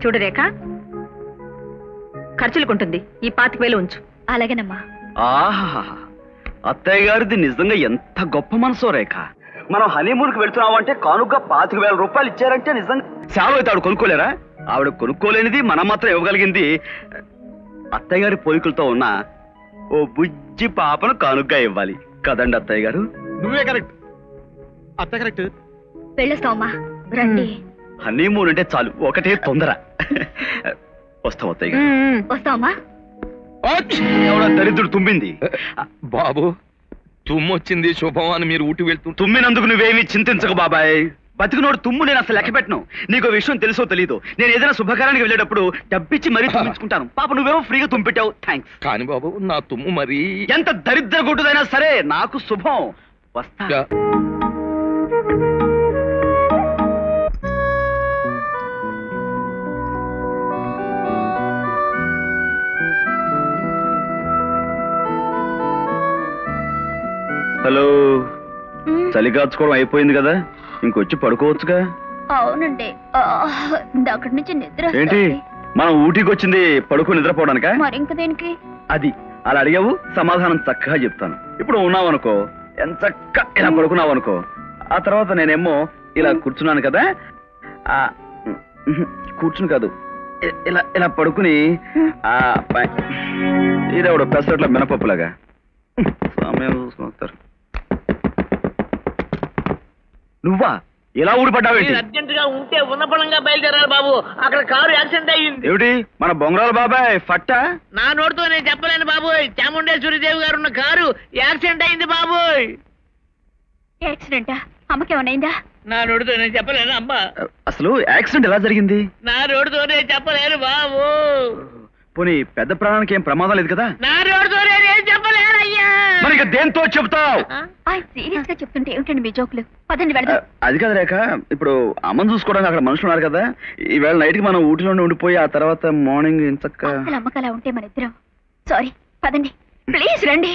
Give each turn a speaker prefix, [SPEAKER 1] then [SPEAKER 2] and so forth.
[SPEAKER 1] చూడు రేఖ, ఖర్చులుకుంటుంది, ఈ 25,000 ఉంచు.
[SPEAKER 2] అలాగేనమ్మా.
[SPEAKER 3] ఆహా, అత్తయ్య గారిది నిజంగా ఎంత గొప్ప మనసో రేఖ. మనం హనీమూన్కి వెళ్తున్నాం అంటే కానుక 25,000 రూపాయలు ఇచ్చారంటే నిజంగా సేవ అయితే ఆవిడ కొనుక్కోలేరా? ఆవిడ కొనుక్కోలేనిది మనం మాత్రం ఇవ్వగలిగింది అత్తయ్య గారి పోలికలతో ఉన్న ఓ బుజ్జి పాపను కానుకగా ఇవ్వాలి కదండి అత్తయ్య గారు?
[SPEAKER 4] నువ్వే కరెక్ట్ అత్త, కరెక్ట్.
[SPEAKER 2] వెళ్ళొస్తామమ్మా, రండి.
[SPEAKER 3] హనీమూన్ అంటే చాలు, ఒకటే తొందర. వస్తాం అత్తయ్య గారు.
[SPEAKER 2] వస్తామమ్మా.
[SPEAKER 3] ఎవడ దరిద్రుడు తుమ్మింది.
[SPEAKER 4] బాబు, తుమ్మొచ్చింది శుభం అని మీరు ఊటి వెళ్తూ
[SPEAKER 3] తుమ్మినందుకు నువ్వేమీ చింతించకు బాబాయ్. బతికినోడు తుమ్ము నేను అసలు లెక్క పెట్టను. నీకు విషయం తెలుసో తెలీదు, నేను ఏదైనా శుభకారానికి వెళ్ళేటప్పుడు డబ్బిచ్చి మరీ తుమ్మించుకుంటాను. పాప నువ్వేమో ఫ్రీగా తుమ్మిపెట్టావు, థ్యాంక్స్.
[SPEAKER 4] కానీ బాబు, నా తుమ్ము మరి
[SPEAKER 3] ఎంత దరిద్ర గుడ్డుదైనా సరే నాకు శుభం. వస్తా. హలో, చలి కాచుకోవడం అయిపోయింది కదా, ఇంకొచ్చి పడుకోవచ్చుగా.
[SPEAKER 2] అవునండి, అక్కడి నుంచి నిద్ర.
[SPEAKER 3] ఏంటి, మనం ఊటీకి వచ్చింది పడుకో నిద్రపోవడానికా?
[SPEAKER 2] మరి ఇంక దేనికి?
[SPEAKER 3] అది అలా అడిగావు, సమాధానం చక్కగా చెప్తాను. ఇప్పుడు ఉన్నావనుకో, ఎంత చక్క ఇలా పడుకున్నావు అనుకో, ఆ తర్వాత నేనేమో ఇలా కూర్చున్నాను కదా, కూర్చుని కాదు, ఇలా ఇలా పడుకుని ఇదేవాడు పెసరట్ల మినపప్పులాగా సమయం చూసుకుని వస్తారు. నువ్వా ఇలా ఊడిపడ్డావేంటి?
[SPEAKER 5] అర్జెంట్ గా ఉంటే ఉన్నపళంగా బయలుదేరాలి బాబు, అక్కడ కారు యాక్సిడెంట్ అయ్యింది.
[SPEAKER 3] ఏమిటి, మన బొంగరాల బాబాయ్ ఫట్ట?
[SPEAKER 5] నా నోటితో నేను చెప్పలేను బాబోయ్, చాముండేశ్వరిదేవి గారు ఉన్న కారు యాక్సిడెంట్ అయింది బాబోయ్.
[SPEAKER 2] యాక్సిడెంటా? అమ్మకేమన్నైందా?
[SPEAKER 5] నా నోటితో నేను చెప్పలేను అమ్మా.
[SPEAKER 3] అసలు యాక్సిడెంట్ ఎలా జరిగింది?
[SPEAKER 5] నా నోటితో నేను చెప్పలేను బాబు.
[SPEAKER 3] పోనీ పెద్ద ప్రాణానికి ఏం ప్రమాదం లేదు కదా?
[SPEAKER 5] నా నోటితో నేను చెప్పలేను అయ్యా.
[SPEAKER 3] మరి ఇక దేంతో చెప్తావు?
[SPEAKER 2] సీరియస్ గా చెప్తుంటే ఏమిటండి మీ జోకులు? పదండి వెళ్దాం.
[SPEAKER 3] అది కదా రేఖ, ఇప్పుడు అమ్మని చూసుకోవడానికి అక్కడ మనుషులు ఉన్నారు కదా, ఈవేళ నైట్ కి మనం ఊటీలోనే ఉండిపోయి ఆ తర్వాత మార్నింగ్ ఇంచక్క
[SPEAKER 2] అమ్మకలా ఉంటే మన ఇద్దరం. సారీ, పదండి ప్లీజ్ రండి.